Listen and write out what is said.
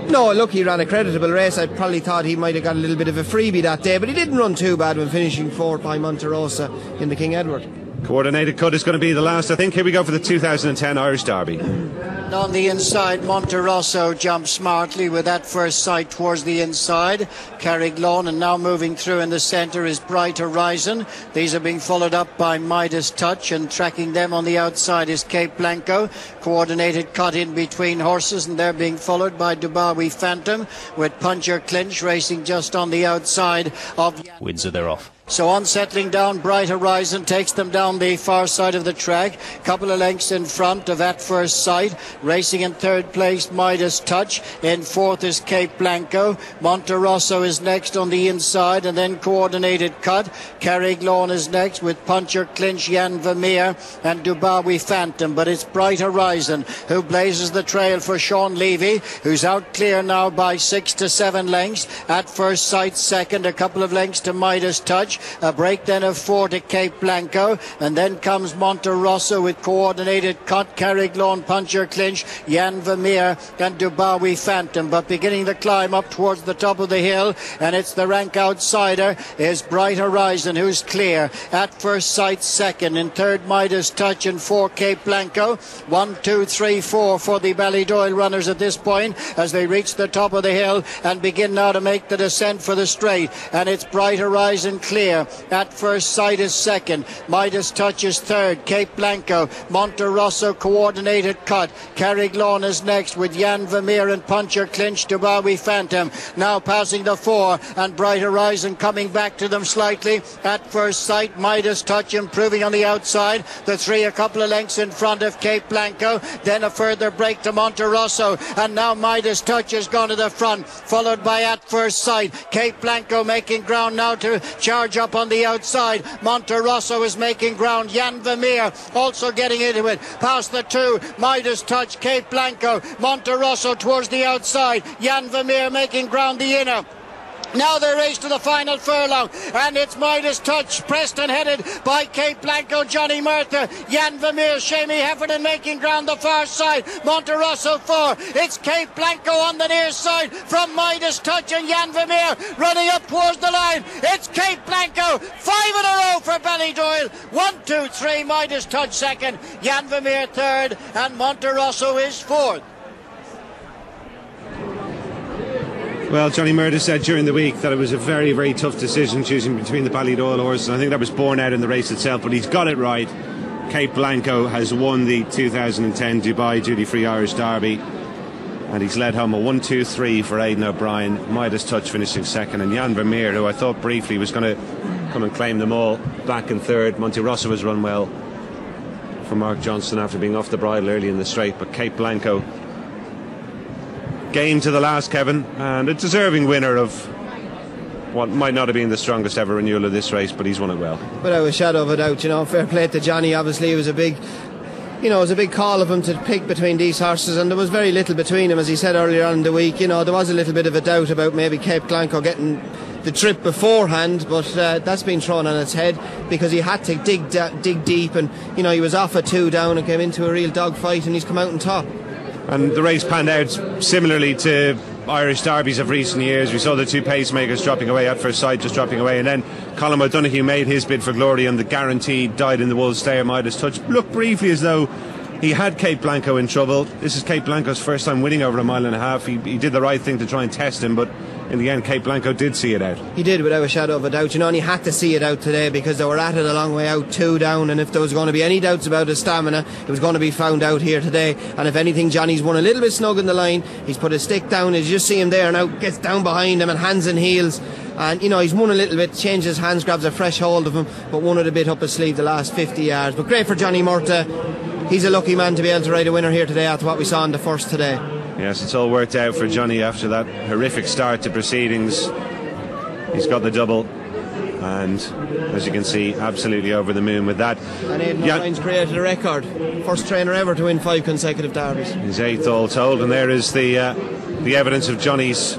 No, look, he ran a creditable race. I probably thought he might have got a little bit of a freebie that day, but he didn't run too bad when finishing fourth by Monterosa in the King Edward. Coordinated Cut is going to be the last, I think. Here we go for the 2010 Irish Derby. On the inside, Monterosso jumped smartly with that first sight towards the inside. Carriglone, and now moving through in the centre is Bright Horizon. These are being followed up by Midas Touch, and tracking them on the outside is Cape Blanco. Coordinated Cut in between horses, and they're being followed by Dubawi Phantom, with Puncher Clinch racing just on the outside of Windsor. They're off. So on settling down, Bright Horizon takes them down the far side of the track. Couple of lengths in front of At First Sight. Racing in third place, Midas Touch. In fourth is Cape Blanco. Monterosso is next on the inside, and then Coordinated Cut. Carriglone is next with Puncher Clinch, Jan Vermeer and Dubawi Phantom. But it's Bright Horizon who blazes the trail for Sean Levy, who's out clear now by 6 to 7 lengths. At First Sight second, a couple of lengths to Midas Touch. A break then of 4 to Cape Blanco, and then comes Monterosso with Coordinated Cut, Carriglone, Puncher Clinch, Jan Vermeer and Dubawi Phantom. But beginning the climb up towards the top of the hill, and it's the rank outsider is Bright Horizon, who's clear. At First Sight second, in third Midas Touch, and 4 Cape Blanco. 1, 2, 3, 4 for the Ballydoyle runners at this point as they reach the top of the hill and begin now to make the descent for the straight. And it's Bright Horizon clear. At First Sight is second, Midas Touch is third, Cape Blanco, Monterosso, Coordinated Cut, Carriglone is next with Jan Vermeer and Puncher Clinch, Dubawi Phantom now passing the 4, and Bright Horizon coming back to them slightly. At First Sight, Midas Touch improving on the outside, the 3 a couple of lengths in front of Cape Blanco, then a further break to Monterosso, and now Midas Touch has gone to the front, followed by At First Sight. Cape Blanco making ground now to charge up on the outside. Monterosso is making ground. Jan Vermeer also getting into it. Past the 2, Midas Touch, Cape Blanco, Monterosso towards the outside. Jan Vermeer making ground the inner. Now they race to the final furlong, and it's Midas Touch, pressed and headed by Cape Blanco, Johnny Murtha, Jan Vermeer, Shamey Heffernan making ground the far side, Monterosso 4, it's Cape Blanco on the near side from Midas Touch and Jan Vermeer running up towards the line. It's Cape Blanco, 5 in a row for Ballydoyle. 1, 2, 3, Midas Touch second, Jan Vermeer third, and Monterosso is fourth. Well, Johnny Murtagh said during the week that it was a very, very tough decision choosing between the Ballydoyle horses. I think that was borne out in the race itself, but he's got it right. Cape Blanco has won the 2010 Dubai Duty Free Irish Derby, and he's led home a 1-2-3 for Aidan O'Brien. Midas Touch finishing second, and Jan Vermeer, who I thought briefly was going to come and claim them all, back in third. Monterosso has run well for Mark Johnston after being off the bridle early in the straight, but Cape Blanco game to the last, Kevin, and a deserving winner of what might not have been the strongest ever renewal of this race, but he's won it well. Without a shadow of a doubt, you know, fair play to Johnny. Obviously it was a big call of him to pick between these horses, and there was very little between them, as he said earlier on in the week. You know, there was a little bit of a doubt about maybe Cape Blanco getting the trip beforehand, but that's been thrown on its head because he had to dig deep, and you know, he was off a 2 down and came into a real dogfight, and he's come out on top. And the race panned out similarly to Irish derbies of recent years. We saw the 2 pacemakers dropping away, At First Sight just dropping away, and then Colm O'Donoghue made his bid for glory, and the guaranteed Died in the Wool stayer Midas Touch looked briefly as though he had Cape Blanco in trouble. This is Cape Blanco's first time winning over a mile and a half. He did the right thing to try and test him, but in the end Cape Blanco did see it out. He did, without a shadow of a doubt, you know, and he had to see it out today because they were at it a long way out, 2 down, and if there was going to be any doubts about his stamina, it was going to be found out here today. And if anything, Johnny's won a little bit snug in the line. He's put his stick down, as you just see him there now, gets down behind him and hands and heels, and you know, he's won a little bit, changes hands, grabs a fresh hold of him, but won it a bit up his sleeve the last 50 yards. But great for Johnny Murtagh. He's a lucky man to be able to ride a winner here today after what we saw in the first today. Yes, it's all worked out for Johnny after that horrific start to proceedings. He's got the double, and as you can see, absolutely over the moon with that. And Aidan O'Brien's created a record, first trainer ever to win 5 consecutive derbies. His 8th all told, and there is the evidence of Johnny's